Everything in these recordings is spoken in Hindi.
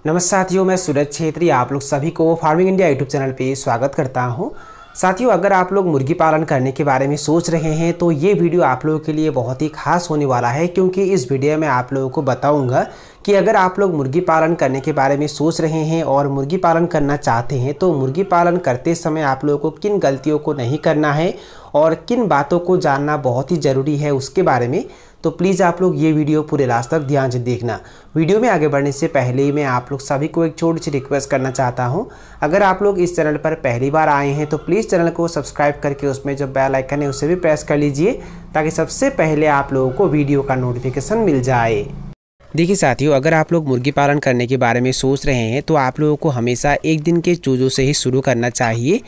नमस्कार साथियों, मैं सूरज छेत्री आप लोग सभी को फार्मिंग इंडिया यूट्यूब चैनल पे स्वागत करता हूं। साथियों, अगर आप लोग मुर्गी पालन करने के बारे में सोच रहे हैं तो ये वीडियो आप लोगों के लिए बहुत ही खास होने वाला है, क्योंकि इस वीडियो में आप लोगों को बताऊंगा कि अगर आप लोग मुर्गी पालन करने के बारे में सोच रहे हैं और मुर्गी पालन करना चाहते हैं तो मुर्गी पालन करते समय आप लोगों को किन गलतियों को नहीं करना है और किन बातों को जानना बहुत ही ज़रूरी है उसके बारे में। तो प्लीज़ आप लोग ये वीडियो पूरे लास्ट तक ध्यान से देखना। वीडियो में आगे बढ़ने से पहले ही मैं आप लोग सभी को एक छोटी सी रिक्वेस्ट करना चाहता हूं। अगर आप लोग इस चैनल पर पहली बार आए हैं तो प्लीज़ चैनल को सब्सक्राइब करके उसमें जो बेल आइकन है उसे भी प्रेस कर लीजिए, ताकि सबसे पहले आप लोगों को वीडियो का नोटिफिकेशन मिल जाए। देखिए साथियों, अगर आप लोग मुर्गी पालन करने के बारे में सोच रहे हैं तो आप लोगों को हमेशा एक दिन के चूज़ों से ही शुरू करना चाहिए।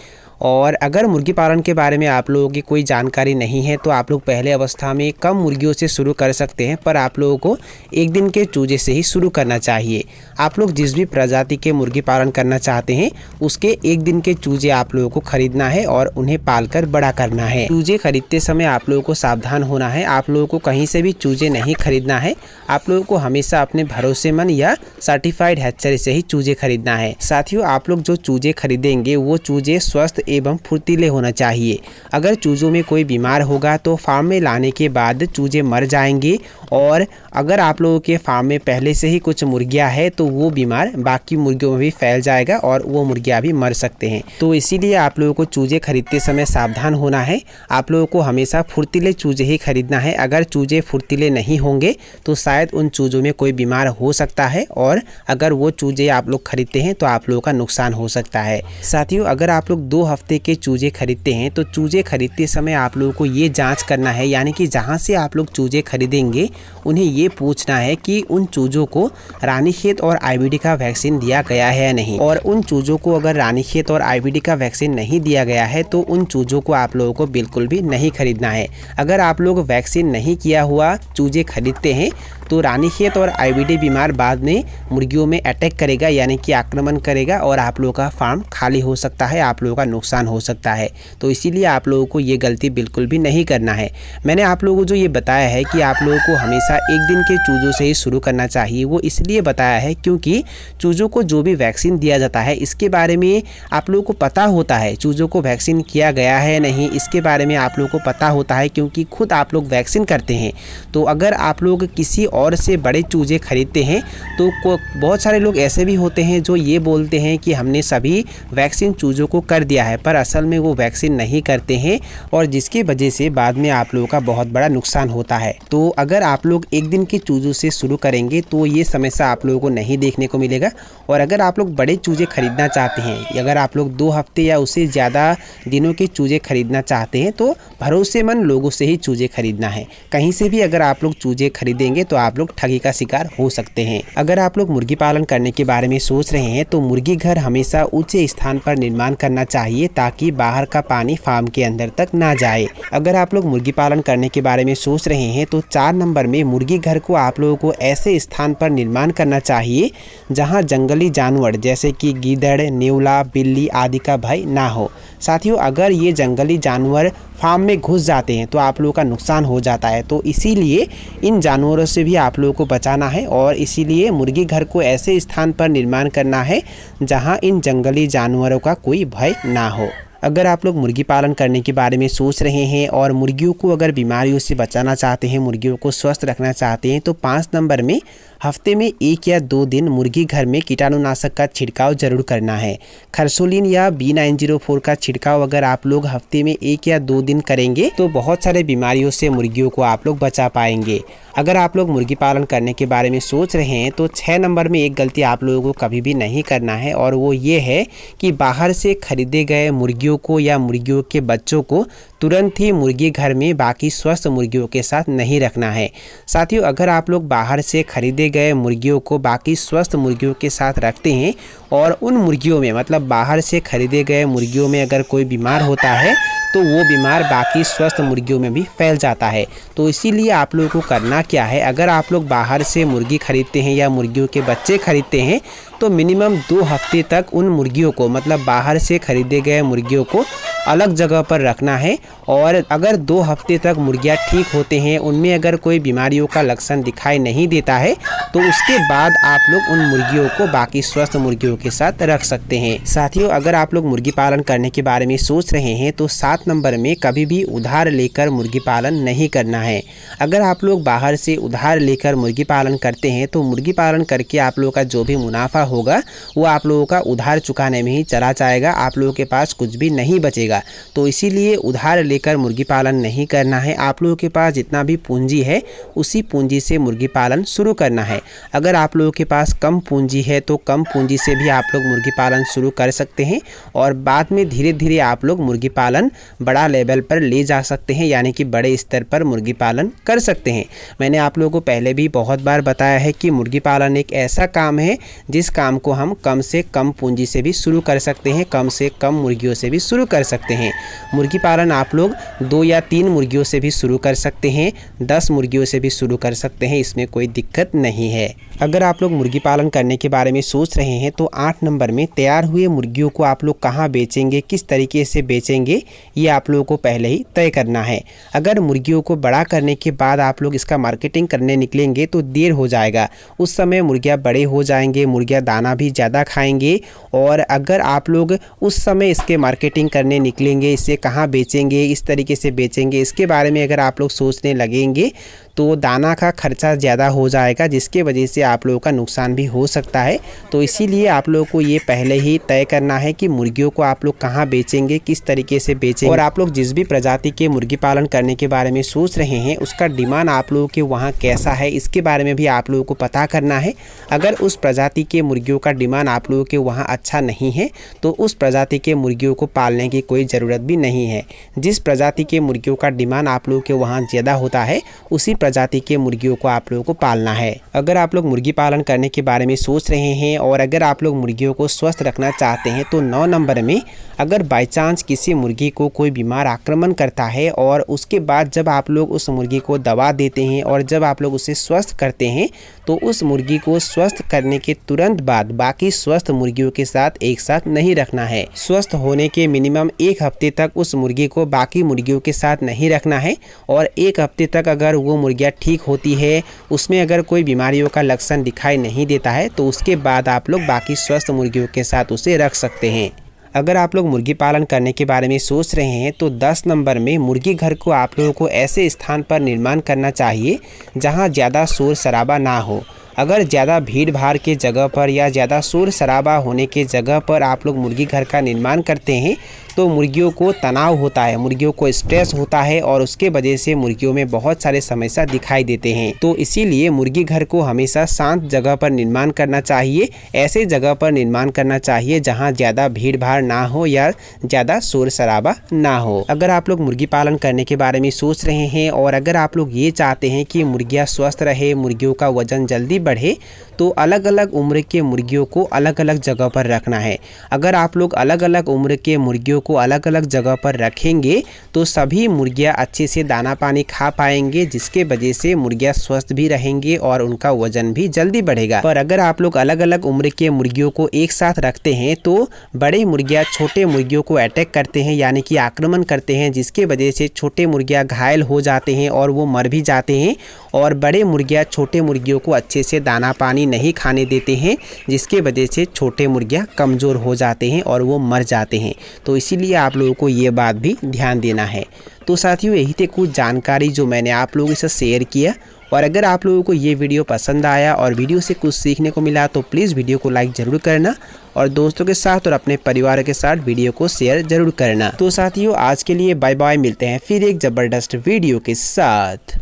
और अगर मुर्गी पालन के बारे में आप लोगों की कोई जानकारी नहीं है तो आप लोग पहले अवस्था में कम मुर्गियों से शुरू कर सकते हैं, पर आप लोगों को एक दिन के चूजे से ही शुरू करना चाहिए। आप लोग जिस भी प्रजाति के मुर्गी पालन करना चाहते हैं उसके एक दिन के चूजे आप लोगों को खरीदना है और उन्हें पालकर बड़ा करना है। चूजे खरीदते समय आप लोगों को सावधान होना है। आप लोगों को कहीं से भी चूजे नहीं खरीदना है। आप लोगों को हमेशा अपने भरोसेमंद या सर्टिफाइड हैचरी से ही चूजे खरीदना है। साथियों, आप लोग जो चूजे खरीदेंगे वो चूजे स्वस्थ एवं फुर्तीले होना चाहिए। अगर चूजों में कोई बीमार होगा तो फार्म में लाने के बाद चूजे मर जाएंगे, और अगर आप लोगों के फार्म में पहले से ही कुछ मुर्गियां हैं तो वो बीमार बाकी मुर्गियों में भी फैल जाएगा और वो मुर्गियां भी मर सकते हैं। तो इसीलिए आप लोगों को चूजे खरीदते समय सावधान होना है। आप लोगों को हमेशा फुर्तीले चूजे ही खरीदना है। अगर चूजे फुर्तीले नहीं होंगे तो शायद उन चूजों में कोई बीमार हो सकता है, और अगर वो चूजे आप लोग खरीदते हैं तो आप लोगों का नुकसान हो सकता है। साथियों, अगर आप लोग 2 हफ्ते के चूजे खरीदते हैं तो चूजे खरीदते समय आप लोगों को ये जांच करना है, यानी कि जहां से आप लोग चूजे खरीदेंगे उन्हें ये पूछना है कि उन चूजों को रानीखेत और आईबीडी का वैक्सीन दिया गया है या नहीं। और उन चूजों को अगर रानीखेत और आईबीडी का वैक्सीन नहीं दिया गया है तो उन चूजों को आप लोगों को बिल्कुल भी नहीं खरीदना है। अगर आप लोग वैक्सीन नहीं किया हुआ चूजे खरीदते हैं तो रानीखेत और आईबीडी बीमार बाद में मुर्गियों में अटैक करेगा, यानी कि आक्रमण करेगा, और आप लोगों का फार्म खाली हो सकता है, आप लोगों का नुकसान हो सकता है। तो इसीलिए आप लोगों को ये गलती बिल्कुल भी नहीं करना है। मैंने आप लोगों को जो ये बताया है कि आप लोगों को हमेशा एक दिन के चूजों से ही शुरू करना चाहिए, वो इसलिए बताया है क्योंकि चूजों को जो भी वैक्सीन दिया जाता है इसके बारे में आप लोगों को पता होता है। चूजों को वैक्सीन किया गया है नहीं इसके बारे में आप लोगों को पता होता है, क्योंकि खुद आप लोग वैक्सीन करते हैं। तो अगर आप लोग किसी और से बड़े चूजे खरीदते हैं तो बहुत सारे लोग ऐसे भी होते हैं जो ये बोलते हैं कि हमने सभी वैक्सीन चूजों को कर दिया है, पर असल में वो वैक्सीन नहीं करते हैं, और जिसकी वजह से बाद में आप लोगों का बहुत बड़ा नुकसान होता है। तो अगर आप लोग एक दिन के चूजों से शुरू करेंगे तो ये समस्या आप लोगों को नहीं देखने को मिलेगा। और अगर आप लोग बड़े चूजे खरीदना चाहते हैं, अगर आप लोग 2 हफ्ते या उससे ज़्यादा दिनों के चूजे खरीदना चाहते हैं तो भरोसेमंद लोगों से ही चूजे खरीदना है। कहीं से भी अगर आप लोग चूजे खरीदेंगे तो आप लोग ठगी का शिकार हो सकते हैं। अगर आप लोग मुर्गी पालन करने के बारे में सोच रहे हैं तो मुर्गी घर हमेशा ऊंचे स्थान पर निर्माण करना चाहिए, ताकि बाहर का पानी फार्म के अंदर तक ना जाए। अगर आप लोग मुर्गी पालन करने के बारे में सोच रहे हैं तो 4 नंबर में मुर्गी घर को आप लोगों को ऐसे स्थान पर निर्माण करना चाहिए जहां जंगली जानवर जैसे कि गीदड़, नेवला, बिल्ली आदि का भय ना हो। साथियों, अगर ये जंगली जानवर फार्म में घुस जाते हैं तो आप लोगों का नुकसान हो जाता है। तो इसीलिए इन जानवरों से भी आप लोगों को बचाना है, और इसीलिए मुर्गी घर को ऐसे स्थान पर निर्माण करना है जहां इन जंगली जानवरों का कोई भय ना हो। अगर आप लोग मुर्गी पालन करने के बारे में सोच रहे हैं और मुर्गियों को अगर बीमारियों से बचाना चाहते हैं, मुर्गियों को स्वस्थ रखना चाहते हैं, तो 5 नंबर में हफ्ते में 1 या 2 दिन मुर्गी घर में कीटाणुनाशक का छिड़काव जरूर करना है। खरसोलिन या B904 का छिड़काव अगर आप लोग हफ्ते में 1 या 2 दिन करेंगे तो बहुत सारे बीमारियों से मुर्गियों को आप लोग बचा पाएंगे। अगर आप लोग मुर्गी पालन करने के बारे में सोच रहे हैं तो 6 नंबर में एक गलती आप लोगों को कभी भी नहीं करना है, और वो ये है कि बाहर से खरीदे गए मुर्गियों को या मुर्गियों के बच्चों को तुरंत ही मुर्गी घर में बाकी स्वस्थ मुर्गियों के साथ नहीं रखना है। साथियों, अगर आप लोग बाहर से खरीदे गए मुर्गियों को बाकी स्वस्थ मुर्गियों के साथ रखते हैं और उन मुर्गियों में मतलब बाहर से खरीदे गए मुर्गियों में अगर कोई बीमार होता है तो वो बीमार बाकी स्वस्थ मुर्गियों में भी फैल जाता है। तो इसीलिए आप लोगों को करना क्या है, अगर आप लोग बाहर से मुर्गी खरीदते हैं या मुर्गियों के बच्चे खरीदते हैं तो मिनिमम 2 हफ्ते तक उन मुर्गियों को मतलब बाहर से खरीदे गए मुर्गियों को अलग जगह पर रखना है और अगर 2 हफ्ते तक मुर्गियाँ ठीक होते हैं, उनमें अगर कोई बीमारियों का लक्षण दिखाई नहीं देता है, तो उसके बाद आप लोग उन मुर्गियों को बाकी स्वस्थ मुर्गियों के साथ रख सकते हैं। साथियों, अगर आप लोग मुर्गी पालन करने के बारे में सोच रहे हैं तो 7 नंबर में कभी भी उधार लेकर मुर्गी पालन नहीं करना है। अगर आप लोग बाहर से उधार लेकर मुर्गी पालन करते हैं तो मुर्गी पालन करके आप लोगों का जो भी मुनाफा होगा वो आप लोगों का उधार चुकाने में ही चला जाएगा, आप लोगों के पास कुछ भी नहीं बचेगा। तो इसीलिए उधार लेकर मुर्गी पालन नहीं करना है। आप लोगों के पास जितना भी पूंजी है उसी पूंजी से मुर्गी पालन शुरू करना है। अगर आप लोगों के पास कम पूंजी है तो कम पूंजी से भी आप लोग मुर्गी पालन शुरू कर सकते हैं और बाद में धीरे धीरे आप लोग मुर्गी पालन बड़ा लेवल पर ले जा सकते हैं, यानी कि बड़े स्तर पर मुर्गी पालन कर सकते हैं। मैंने आप लोगों को पहले भी बहुत बार बताया है कि मुर्गी पालन एक ऐसा काम है जिस काम को हम कम से कम पूंजी से भी शुरू कर सकते हैं, कम से कम मुर्गियों से भी शुरू कर सकते हैं। मुर्गी पालन आप लोग 2 या 3 मुर्गियों से भी शुरू कर सकते हैं, 10 मुर्गियों से भी शुरू कर सकते हैं, इसमें कोई दिक्कत नहीं है। अगर आप लोग मुर्गी पालन करने के बारे में सोच रहे हैं तो 8 नंबर में तैयार हुए मुर्गियों को आप लोग कहाँ बेचेंगे, किस तरीके से बेचेंगे, ये आप लोगों को पहले ही तय करना है। अगर मुर्गियों को बड़ा करने के बाद आप लोग इसका मार्केटिंग करने निकलेंगे तो देर हो जाएगा। उस समय मुर्गियाँ बड़े हो जाएंगे, मुर्गियाँ दाना भी ज़्यादा खाएंगे। और अगर आप लोग उस समय इसके मार्केटिंग करने निकलेंगे, इसे कहाँ बेचेंगे, इस तरीके से बेचेंगे, इसके बारे में अगर आप लोग सोचने लगेंगे तो दाना का खर्चा ज़्यादा हो जाएगा, जिसके वजह से आप लोगों का नुकसान भी हो सकता है। तो इसीलिए आप लोगों को ये पहले ही तय करना है कि मुर्गियों को आप लोग कहाँ बेचेंगे, किस तरीके से बेचेंगे। और आप लोग जिस भी प्रजाति के मुर्गी पालन करने के बारे में सोच रहे हैं उसका डिमांड आप लोगों के वहाँ कैसा है, इसके बारे में भी आप लोगों को पता करना है। अगर उस प्रजाति के मुर्गियों का डिमांड आप लोगों के वहाँ अच्छा नहीं है तो उस प्रजाति के मुर्गियों को पालने की कोई ज़रूरत भी नहीं है। जिस प्रजाति के मुर्गियों का डिमांड आप लोगों के वहाँ ज़्यादा होता है उसी प्रजाति के मुर्गियों को आप लोगों को पालना है। अगर आप लोग मुर्गी पालन करने के बारे में सोच रहे हैं और अगर आप लोग मुर्गियों को स्वस्थ रखना चाहते हैं तो 9 नंबर में अगर बाई चांस किसी मुर्गी को कोई बीमार आक्रमण करता है और उसके बाद जब आप लोग उस मुर्गी को दवा देते हैं और जब आप लोग उसे स्वस्थ करते हैं तो उस मुर्गी को स्वस्थ करने के तुरंत बाद बाकी स्वस्थ मुर्गियों के साथ एक साथ नहीं रखना है। स्वस्थ होने के मिनिमम 1 हफ्ते तक उस मुर्गी को बाकी मुर्गियों के साथ नहीं रखना है और 1 हफ्ते तक अगर वो मुर्गियाँ ठीक होती है, उसमें अगर कोई बीमारियों का लक्षण दिखाई नहीं देता है तो उसके बाद आप लोग बाकी स्वस्थ मुर्गियों के साथ उसे रख सकते हैं। अगर आप लोग मुर्गी पालन करने के बारे में सोच रहे हैं तो 10 नंबर में मुर्गी घर को आप लोगों को ऐसे स्थान पर निर्माण करना चाहिए जहां ज़्यादा शोर शराबा ना हो। अगर ज़्यादा भीड़ भाड़ के जगह पर या ज़्यादा शोर शराबा होने के जगह पर आप लोग मुर्गी घर का निर्माण करते हैं तो मुर्गियों को तनाव होता है, मुर्गियों को स्ट्रेस होता है और उसके वजह से मुर्गियों में बहुत सारे समस्या दिखाई देते हैं। तो इसीलिए मुर्गी घर को हमेशा शांत जगह पर निर्माण करना चाहिए, ऐसे जगह पर निर्माण करना चाहिए जहां ज़्यादा भीड़ भाड़ ना हो या ज़्यादा शोर शराबा ना हो। अगर आप लोग मुर्गी पालन करने के बारे में सोच रहे हैं और अगर आप लोग ये चाहते हैं कि मुर्गियाँ स्वस्थ रहे, मुर्गियों का वजन जल्दी बढ़े, तो अलग अलग उम्र के मुर्गियों को अलग अलग जगह पर रखना है। अगर आप लोग अलग अलग उम्र के मुर्गियों को अलग अलग जगह पर रखेंगे तो सभी मुर्गियां अच्छे से दाना पानी खा पाएंगे, जिसके वजह से मुर्गियां स्वस्थ भी रहेंगे और उनका वजन भी जल्दी बढ़ेगा। पर अगर आप लोग अलग अलग उम्र के मुर्गियों को एक साथ रखते हैं तो बड़े मुर्गियां छोटे मुर्गियों को अटैक करते हैं, यानी कि आक्रमण करते हैं, जिसके वजह से छोटे मुर्गियां घायल हो जाते हैं और वो मर भी जाते हैं और बड़े मुर्गियां छोटे मुर्गियों को अच्छे से दाना पानी नहीं खाने देते हैं, जिसके वजह से छोटे मुर्गियां कमज़ोर हो जाते हैं और वो मर जाते हैं। तो इसीलिए आप लोगों को ये बात भी ध्यान देना है। तो साथियों, यही थे कुछ जानकारी जो मैंने आप लोगों से शेयर किया। और अगर आप लोगों को ये वीडियो पसंद आया और वीडियो से कुछ सीखने को मिला तो प्लीज़ वीडियो को लाइक ज़रूर करना और दोस्तों के साथ और अपने परिवार के साथ वीडियो को शेयर ज़रूर करना। तो साथियों, आज के लिए बाय बाय, मिलते हैं फिर एक ज़बरदस्त वीडियो के साथ।